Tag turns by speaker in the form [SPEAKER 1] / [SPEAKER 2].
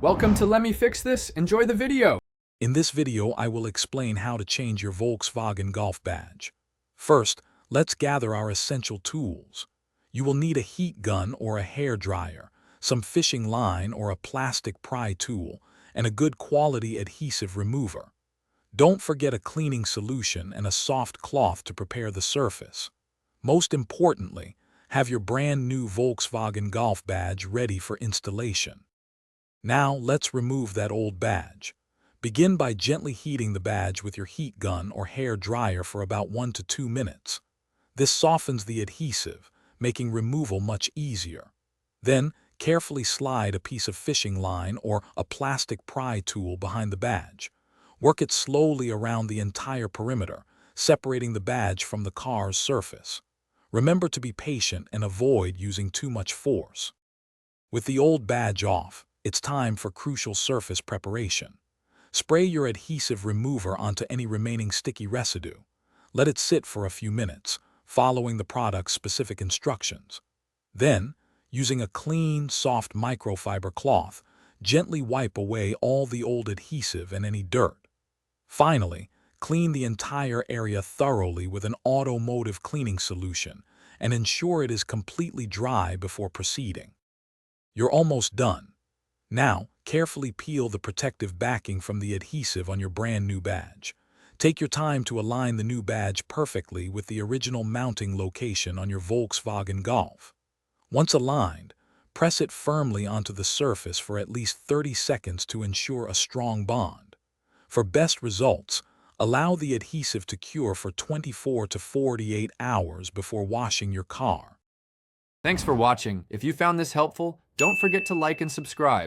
[SPEAKER 1] Welcome to Let Me Fix This. Enjoy the video.
[SPEAKER 2] In this video, I will explain how to change your Volkswagen Golf badge. First, let's gather our essential tools. You will need a heat gun or a hair dryer, some fishing line or a plastic pry tool, and a good quality adhesive remover. Don't forget a cleaning solution and a soft cloth to prepare the surface. Most importantly, have your brand new Volkswagen Golf badge ready for installation. Now, let's remove that old badge. Begin by gently heating the badge with your heat gun or hair dryer for about 1 to 2 minutes. This softens the adhesive, making removal much easier. Then, carefully slide a piece of fishing line or a plastic pry tool behind the badge. Work it slowly around the entire perimeter, separating the badge from the car's surface. Remember to be patient and avoid using too much force. With the old badge off, it's time for crucial surface preparation. Spray your adhesive remover onto any remaining sticky residue. Let it sit for a few minutes, following the product's specific instructions. Then, using a clean, soft microfiber cloth, gently wipe away all the old adhesive and any dirt. Finally, clean the entire area thoroughly with an automotive cleaning solution and ensure it is completely dry before proceeding. You're almost done. Now, carefully peel the protective backing from the adhesive on your brand new badge. Take your time to align the new badge perfectly with the original mounting location on your Volkswagen Golf. Once aligned, press it firmly onto the surface for at least 30 seconds to ensure a strong bond. For best results, allow the adhesive to cure for 24 to 48 hours before washing your car.
[SPEAKER 1] Thanks for watching. If you found this helpful, don't forget to like and subscribe.